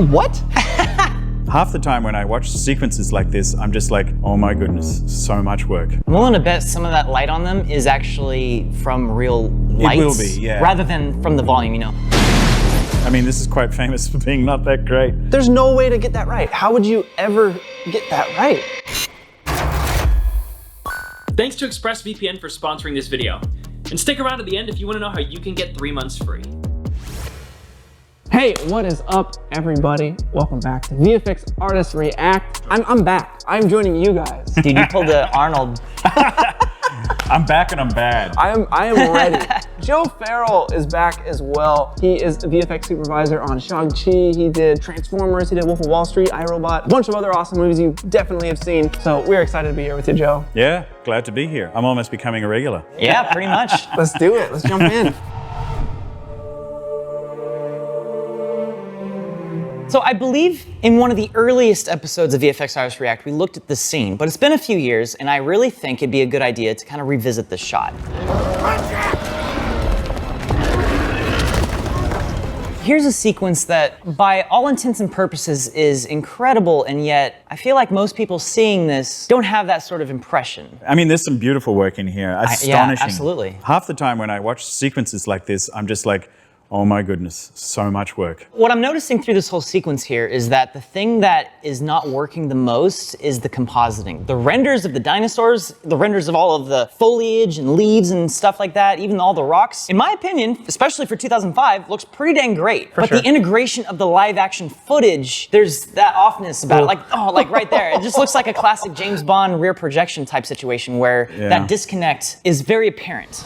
What? Half the time when I watch sequences like this, I'm just like, oh my goodness, so much work. I'm willing to bet some of that light on them is actually from real lights. It will be, yeah. Rather than from the volume, you know. I mean, this is quite famous for being not that great. There's no way to get that right. How would you ever get that right? Thanks to ExpressVPN for sponsoring this video. And stick around at the end if you want to know how you can get 3 months free. Hey, what is up, everybody? Welcome back to VFX Artists React. I'm back. I'm joining you guys. Dude, you pulled the Arnold. I'm back and I'm bad. I am ready. Joe Farrell is back as well. He is a VFX supervisor on Shang-Chi. He did Transformers. He did Wolf of Wall Street, iRobot, a bunch of other awesome movies you definitely have seen. So we're excited to be here with you, Joe. Yeah, glad to be here. I'm almost becoming a regular. Yeah, pretty much. Let's do it. Let's jump in. So I believe in one of the earliest episodes of VFX Artists React, we looked at this scene, but it's been a few years, and I really think it'd be a good idea to kind of revisit this shot. Here's a sequence that, by all intents and purposes, is incredible, and yet I feel like most people seeing this don't have that sort of impression. I mean, there's some beautiful work in here. Astonishing. Yeah, absolutely. Half the time when I watch sequences like this, I'm just like, oh my goodness, so much work. What I'm noticing through this whole sequence here is that the thing that is not working the most is the compositing. The renders of the dinosaurs, the renders of all of the foliage and leaves and stuff like that, even all the rocks, in my opinion, especially for 2005, looks pretty dang great. But the integration of the live action footage, there's that offness about it, like right there. It just looks like a classic James Bond rear projection type situation where that disconnect is very apparent.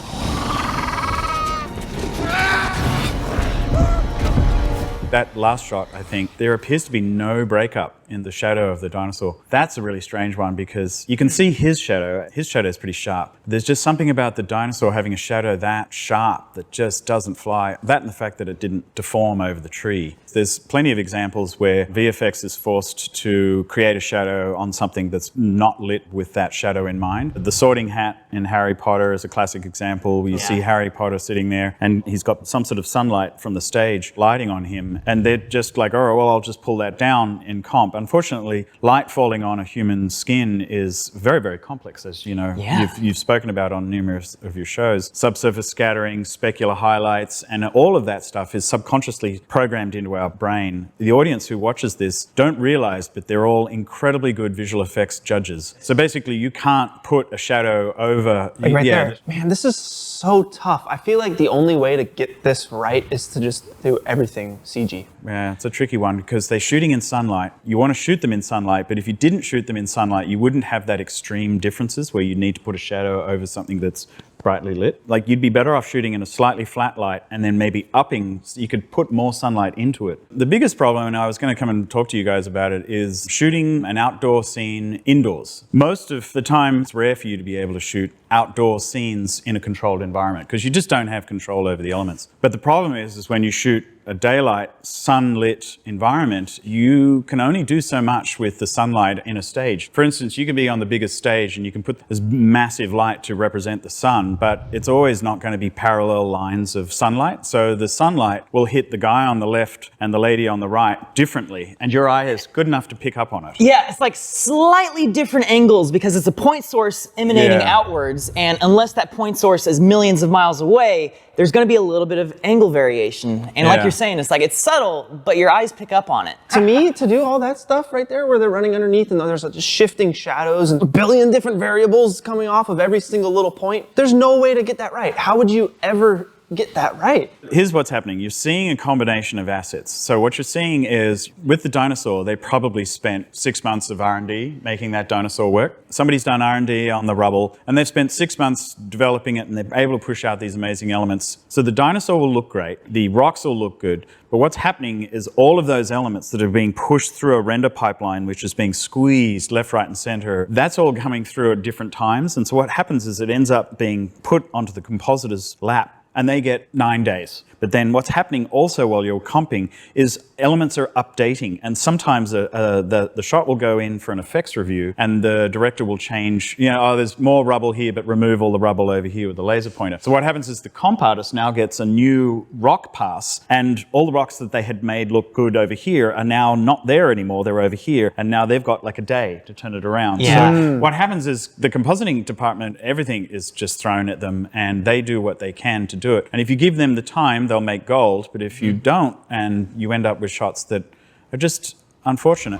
That last shot, I think, there appears to be no breakup in the shadow of the dinosaur. That's a really strange one because you can see his shadow. His shadow is pretty sharp. There's just something about the dinosaur having a shadow that sharp that just doesn't fly. That and the fact that it didn't deform over the tree. There's plenty of examples where VFX is forced to create a shadow on something that's not lit with that shadow in mind. The sorting hat in Harry Potter is a classic example where you see Harry Potter sitting there and he's got some sort of sunlight from the stage lighting on him. And they're just like, oh, well, I'll just pull that down in comp. Unfortunately, light falling on a human skin is very, very complex, as you know, you've spoken about on numerous of your shows. Subsurface scattering, specular highlights, and all of that stuff is subconsciously programmed into our brain. The audience who watches this don't realize, but they're all incredibly good visual effects judges. So basically, you can't put a shadow over... Like right there. Man, this is so tough. I feel like the only way to get this right is to just do everything CG. Yeah, it's a tricky one because they're shooting in sunlight. You want to shoot them in sunlight, but if you didn't shoot them in sunlight, you wouldn't have that extreme differences where you need to put a shadow over something that's brightly lit. Like you'd be better off shooting in a slightly flat light and then maybe upping so you could put more sunlight into it. The biggest problem, and I was going to come and talk to you guys about it, is shooting an outdoor scene indoors. Most of the time, it's rare for you to be able to shoot outdoor scenes in a controlled environment because you just don't have control over the elements. But the problem is when you shoot a daylight, sunlit environment, you can only do so much with the sunlight in a stage. For instance, you can be on the biggest stage and you can put this massive light to represent the sun, but it's always not going to be parallel lines of sunlight. So the sunlight will hit the guy on the left and the lady on the right differently, and your eye is good enough to pick up on it. Yeah, it's like slightly different angles because it's a point source emanating outwards, and unless that point source is millions of miles away, there's going to be a little bit of angle variation. And like you're saying, it's like it's subtle, but your eyes pick up on it. To me, to do all that stuff right there where they're running underneath and there's just shifting shadows and a billion different variables coming off of every single little point, there's no way to get that right. How would you ever get that right? Here's what's happening. You're seeing a combination of assets. So what you're seeing is with the dinosaur, they probably spent 6 months of R&D making that dinosaur work. Somebody's done R&D on the rubble and they've spent 6 months developing it and they're able to push out these amazing elements. So the dinosaur will look great. The rocks will look good. But what's happening is all of those elements that are being pushed through a render pipeline, which is being squeezed left, right, and center, that's all coming through at different times. And so what happens is it ends up being put onto the compositor's lap and they get 9 days. But But then what's happening also while you're comping is elements are updating, and sometimes the shot will go in for an effects review and the director will change, oh, there's more rubble here, but remove all the rubble over here with the laser pointer. So what happens is the comp artist now gets a new rock pass, and all the rocks that they had made look good over here are now not there anymore, they're over here, and now they've got like a day to turn it around. Yeah. So what happens is the compositing department, everything is just thrown at them, and they do what they can to do it. And if you give them the time, they'll make gold, but if you don't, and you end up with shots that are just unfortunate.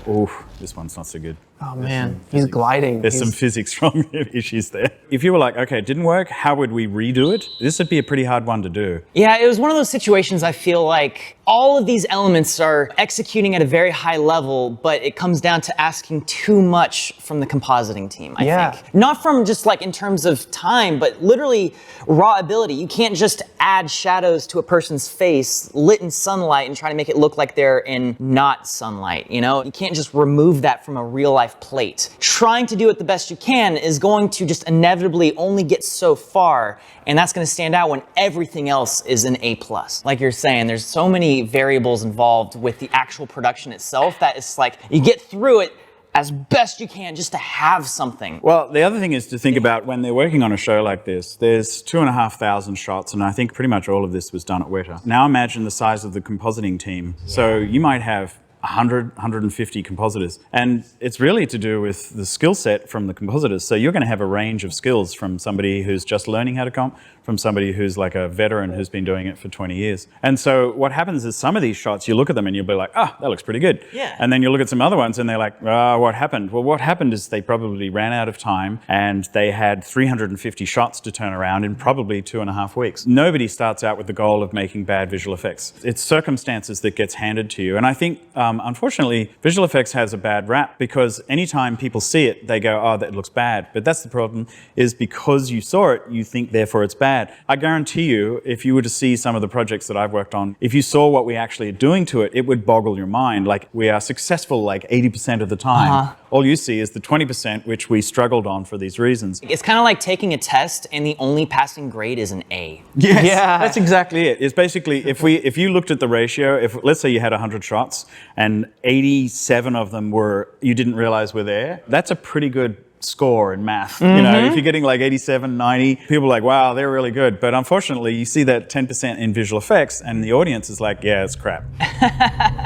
Ooh, this one's not so good. Oh man, he's gliding. There's some physics wrong issues there. If you were like, okay, it didn't work, how would we redo it? This would be a pretty hard one to do. Yeah, it was one of those situations I feel like all of these elements are executing at a very high level, but it comes down to asking too much from the compositing team, I think. Not from just like in terms of time, but literally raw ability. You can't just add shadows to a person's face lit in sunlight and try to make it look like they're in not sunlight, you know? You can't just remove that from a real life plate. Trying to do it the best you can is going to just inevitably only get so far, and that's going to stand out when everything else is an A+. Like you're saying, there's so many variables involved with the actual production itself that it's like you get through it as best you can just to have something. Well, the other thing is to think about when they're working on a show like this, there's 2,500 shots, and I think pretty much all of this was done at Weta. Now imagine the size of the compositing team. So you might have 100, 150 compositors. And it's really to do with the skill set from the compositors. So you're going to have a range of skills from somebody who's just learning how to comp, from somebody who's like a veteran who's been doing it for 20 years. And so what happens is some of these shots, you look at them and you'll be like, oh, that looks pretty good. Yeah. And then you look at some other ones and they're like, oh, what happened? Well, what happened is they probably ran out of time and they had 350 shots to turn around in probably 2.5 weeks. Nobody starts out with the goal of making bad visual effects. It's circumstances that gets handed to you. And I think, unfortunately, visual effects has a bad rap because anytime people see it, they go, oh, that looks bad. But that's the problem, is because you saw it, you think therefore it's bad. I guarantee you, if you were to see some of the projects that I've worked on, if you saw what we actually are doing to it, it would boggle your mind. Like, we are successful like 80% of the time. All you see is the 20% which we struggled on for these reasons. It's kind of like taking a test and the only passing grade is an A. Yes, Yeah. that's exactly it. It's basically, if you looked at the ratio, if let's say you had 100 shots and 87 of them were, you didn't realize were there, that's a pretty good score in math. You know, if you're getting like 87, 90, people are like, wow, they're really good. But unfortunately, you see that 10% in visual effects and the audience is like, yeah, it's crap.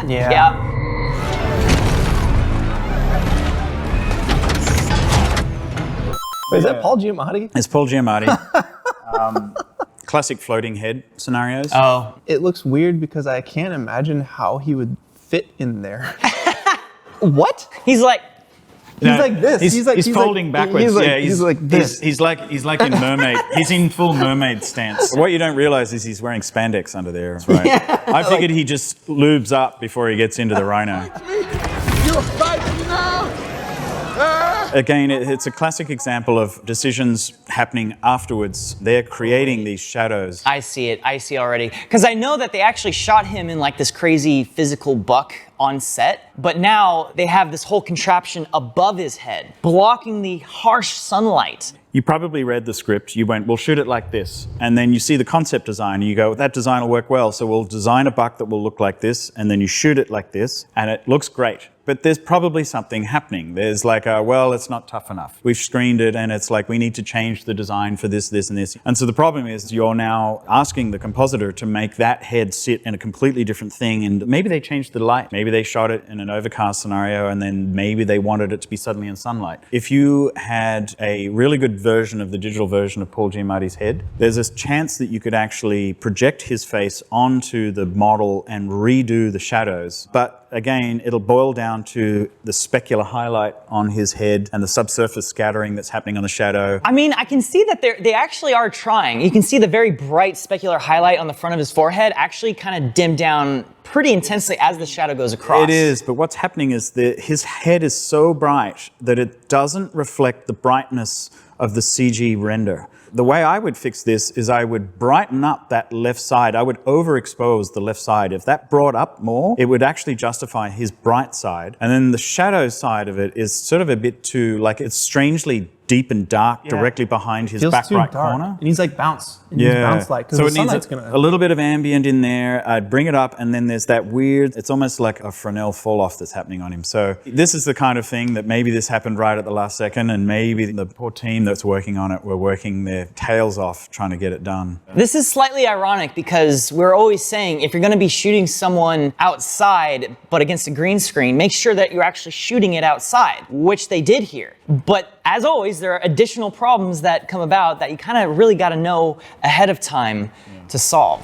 Yeah. Wait, is that Paul Giamatti? It's Paul Giamatti. Classic floating head scenarios. Oh. It looks weird because I can't imagine how he would fit in there. What? He's like, He's like this. He's folding backwards. He's like this. He's like in mermaid. He's in full mermaid stance. What you don't realize is he's wearing spandex under there. That's right. Yeah. I figured he just lubes up before he gets into the rhino. You're fighting now! Again, it's a classic example of decisions happening afterwards. They're creating these shadows. I see it already. Because I know that they actually shot him in like this crazy physical buck on set, but now they have this whole contraption above his head, blocking the harsh sunlight. You probably read the script, you went, we'll shoot it like this. And then you see the concept design and you go, that design will work well. So we'll design a buck that will look like this, and then you shoot it like this, and it looks great. But there's probably something happening. There's like, well, it's not tough enough. We've screened it and it's like, we need to change the design for this, this, and this. And so the problem is you're now asking the compositor to make that head sit in a completely different thing. And maybe they changed the light. Maybe they shot it in an overcast scenario and then maybe they wanted it to be suddenly in sunlight. If you had a really good version of the digital version of Paul Giamatti's head, there's a chance that you could actually project his face onto the model and redo the shadows. But again, it'll boil down to the specular highlight on his head and the subsurface scattering that's happening on the shadow. I mean, I can see that they actually are trying. You can see the very bright specular highlight on the front of his forehead actually kind of dim down pretty intensely as the shadow goes across. It is, but what's happening is that his head is so bright that it doesn't reflect the brightness of the CG render. The way I would fix this is I would brighten up that left side. I would overexpose the left side. If that brought up more, it would actually justify his bright side. And then the shadow side of it is sort of a bit too, like, it's strangely deep and dark directly behind his Feels back too right dark. corner. It needs like bounce. It needs bounce light because so the it needs sunlight's gonna. a little bit of ambient in there. I'd bring it up, and then there's that weird, it's almost like a Fresnel fall off that's happening on him. So this is the kind of thing that maybe this happened right at the last second, and maybe the poor team that's working on it were working their tails off trying to get it done. This is slightly ironic because we're always saying if you're going to be shooting someone outside but against a green screen, make sure that you're actually shooting it outside, which they did here. But as always, there are additional problems that come about that you kind of really got to know ahead of time to solve.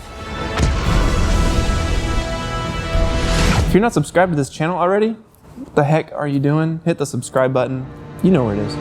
If you're not subscribed to this channel already, what the heck are you doing? Hit the subscribe button. You know where it is.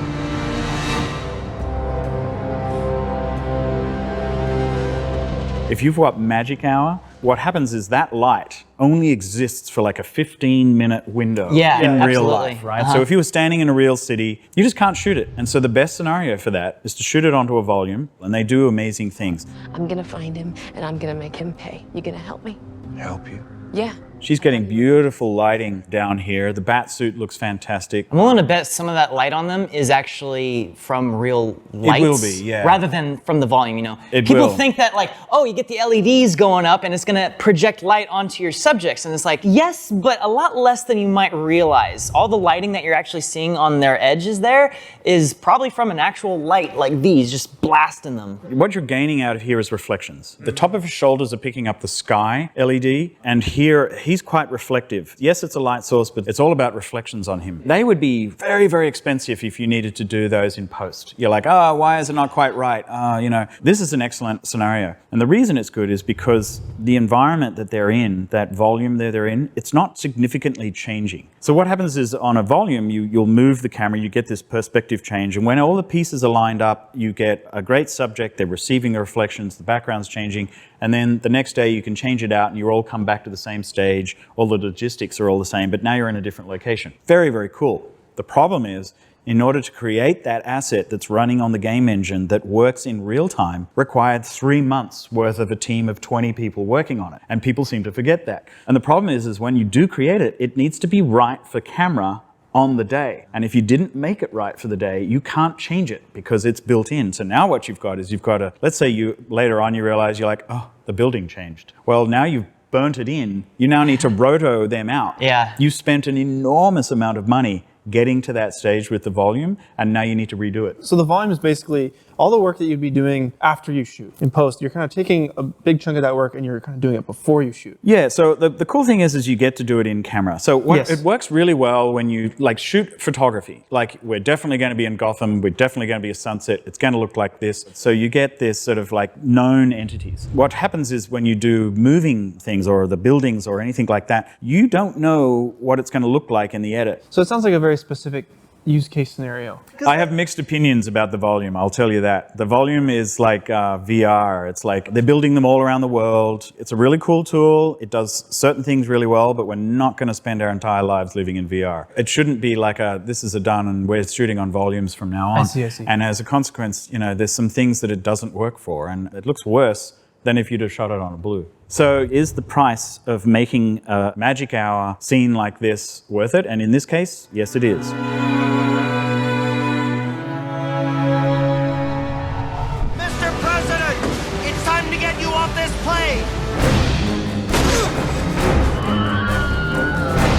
If you've got magic hour, what happens is that light only exists for like a 15-minute window in real absolutely. life, right? So if you were standing in a real city, you just can't shoot it. And so the best scenario for that is to shoot it onto a volume, and they do amazing things. I'm gonna find him and I'm gonna make him pay. You gonna help me? Help you? Yeah. She's getting beautiful lighting down here. The bat suit looks fantastic. I'm willing to bet some of that light on them is actually from real lights. will be, yeah. Rather than from the volume, you know. It People will. think that like, oh, you get the LEDs going up and it's gonna project light onto your subjects. And it's like, yes, but a lot less than you might realize. All the lighting that you're actually seeing on their edges there is probably from an actual light like these, just blasting them. What you're gaining out of here is reflections. The top of his shoulders are picking up the sky LED, and here he's quite reflective. Yes, it's a light source, but it's all about reflections on him. They would be very, very expensive if you needed to do those in post. You're like, oh, why is it not quite right? You know, this is an excellent scenario. And the reason it's good is because the environment that they're in, that volume that they're in, it's not significantly changing. So what happens is on a volume, you'll move the camera, you get this perspective change, and when all the pieces are lined up, you get a great subject, they're receiving the reflections, the background's changing, and then the next day you can change it out and you all come back to the same stage, all the logistics are all the same, but now you're in a different location. Very, very cool. The problem is, in order to create that asset that's running on the game engine that works in real time, required 3 months worth of a team of 20 people working on it. And people seem to forget that. And the problem is when you do create it, it needs to be right for camera on the day. And if you didn't make it right for the day, you can't change it because it's built in. So now what you've got is you've got let's say later on you realize you're like, oh, the building changed. Well, now you've burnt it in. You now need to roto them out. Yeah. You spent an enormous amount of money getting to that stage with the volume, and now you need to redo it. So the volume is basically all the work that you'd be doing after you shoot. In post, you're kind of taking a big chunk of that work and you're kind of doing it before you shoot. Yeah, so the cool thing is you get to do it in camera. So it works really well when you like shoot photography. Like we're definitely going to be in Gotham, we're definitely going to be a sunset, it's going to look like this. So you get this sort of like known entities. What happens is when you do moving things or the buildings or anything like that, you don't know what it's going to look like in the edit. So it sounds like a very specific use case scenario. I have mixed opinions about the volume, I'll tell you that. The volume is like VR. It's like they're building them all around the world. It's a really cool tool. It does certain things really well, but we're not going to spend our entire lives living in VR. It shouldn't be like this is a done and we're shooting on volumes from now on. I see. And as a consequence, you know, there's some things that it doesn't work for, and it looks worse than if you'd have shot it on a blue. So is the price of making a magic hour scene like this worth it? And in this case, yes, it is. Mr. President, it's time to get you off this plane.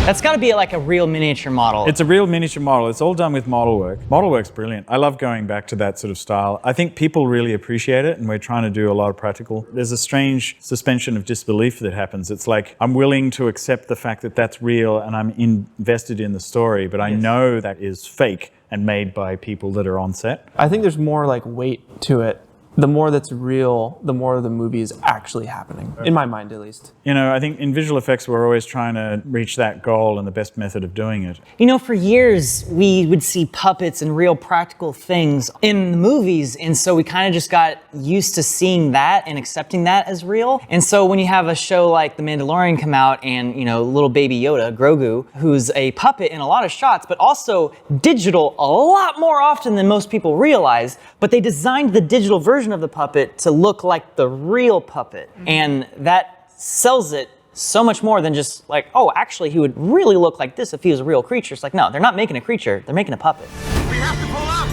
That's got to be like a real miniature model. It's a real miniature model. It's all done with model work. Model work's brilliant. I love going back to that sort of style. I think people really appreciate it, and we're trying to do a lot of practical. There's a strange suspension of disbelief that happens. It's like I'm willing to accept the fact that that's real and I'm invested in the story, but I know that is fake and made by people that are on set. I think there's more like weight to it. The more that's real, the more the movie is actually happening, in my mind at least. You know, I think in visual effects, we're always trying to reach that goal and the best method of doing it. You know, for years, we would see puppets and real practical things in the movies, and so we kind of just got used to seeing that and accepting that as real. And so when you have a show like The Mandalorian come out and, you know, little baby Yoda, Grogu, who's a puppet in a lot of shots, but also digital a lot more often than most people realize, but they designed the digital version of the puppet to look like the real puppet. And that sells it so much more than just like, oh, actually he would really look like this if he was a real creature. It's like, no, they're not making a creature, they're making a puppet. We have to pull up.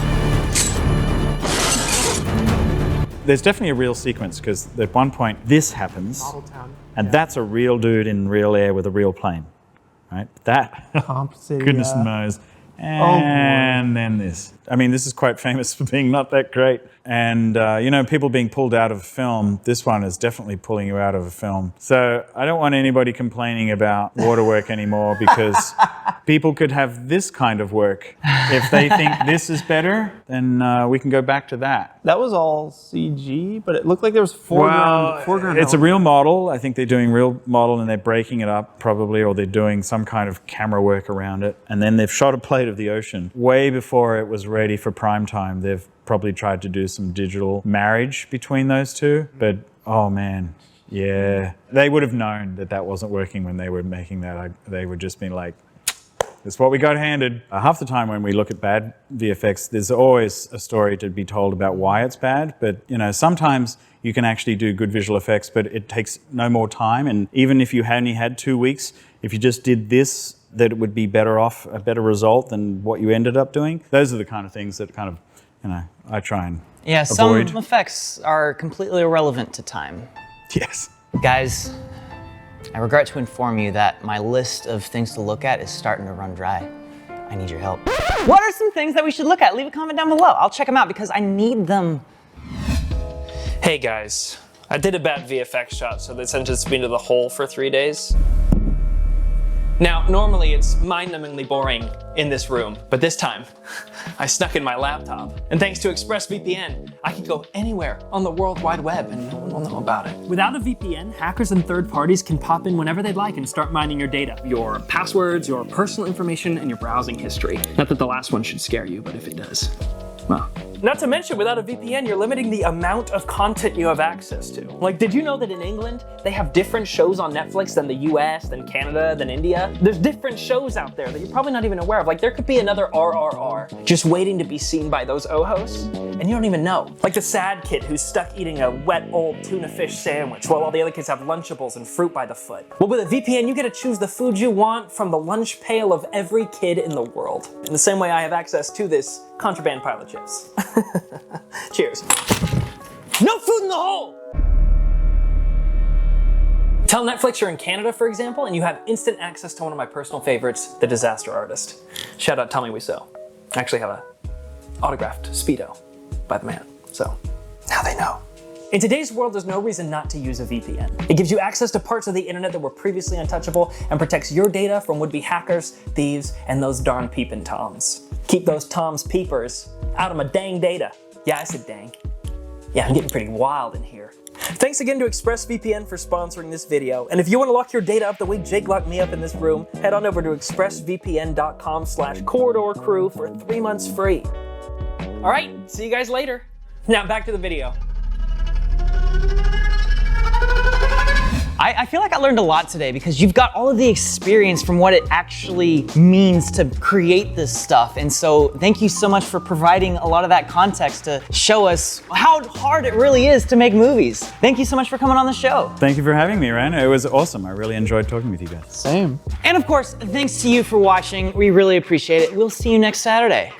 there's definitely a real sequence because at one point this happens, and that's a real dude in real air with a real plane, right? That, goodness knows. And then this. I mean, this is quite famous for being not that great. And, you know, people being pulled out of a film, this one is definitely pulling you out of a film. So I don't want anybody complaining about waterwork anymore because people could have this kind of work. If they think this is better, then we can go back to that. That was all CG, but it looked like there was foreground. It's a real model. I think they're doing real model and they're breaking it up probably, or they're doing some kind of camera work around it. And then they've shot a plate of the ocean way before it was ready for prime time. They've probably tried to do some digital marriage between those two, but oh man, yeah. They would have known that that wasn't working when they were making that. They would just been like, it's what we got handed. Half the time when we look at bad VFX, there's always a story to be told about why it's bad, but you know, sometimes you can actually do good visual effects, but it takes no more time, and even if you only had 2 weeks, if you just did this, that it would be better off, a better result than what you ended up doing. Those are the kind of things that kind of, you know, I try and avoid. Some effects are completely irrelevant to time. Yes. Guys, I regret to inform you that my list of things to look at is starting to run dry. I need your help. What are some things that we should look at? Leave a comment down below. I'll check them out because I need them. Hey guys, I did a bad VFX shot, so they sentenced me to the hole for 3 days. Now, normally it's mind-numbingly boring in this room, but this time, I snuck in my laptop. And thanks to ExpressVPN, I can go anywhere on the World Wide Web and no one will know about it. Without a VPN, hackers and third parties can pop in whenever they'd like and start mining your data. Your passwords, your personal information, and your browsing history. Not that the last one should scare you, but if it does, well. Not to mention, without a VPN, you're limiting the amount of content you have access to. Like, did you know that in England, they have different shows on Netflix than the US, than Canada, than India? There's different shows out there that you're probably not even aware of. Like, there could be another RRR just waiting to be seen by those OHOs, and you don't even know. Like the sad kid who's stuck eating a wet old tuna fish sandwich while all the other kids have Lunchables and fruit by the foot. Well, with a VPN, you get to choose the food you want from the lunch pail of every kid in the world. In the same way I have access to this contraband pile of chips. Cheers. No food in the hole! Tell Netflix you're in Canada, for example, and you have instant access to one of my personal favorites, The Disaster Artist. Shout out Tommy Wiseau. I actually have a autographed Speedo by the man, so now they know. In today's world, there's no reason not to use a VPN. It gives you access to parts of the internet that were previously untouchable and protects your data from would-be hackers, thieves, and those darn peepin' toms. Keep those toms peepers out of my dang data. Yeah, I said dang. Yeah, I'm getting pretty wild in here. Thanks again to ExpressVPN for sponsoring this video. And if you want to lock your data up the way Jake locked me up in this room, head on over to expressvpn.com/corridorcrew for 3 months free. All right, see you guys later. Now back to the video. I feel like I learned a lot today because you've got all of the experience from what it actually means to create this stuff. And so thank you so much for providing a lot of that context to show us how hard it really is to make movies. Thank you so much for coming on the show. Thank you for having me, Wren. It was awesome. I really enjoyed talking with you guys. Same. And of course, thanks to you for watching. We really appreciate it. We'll see you next Saturday.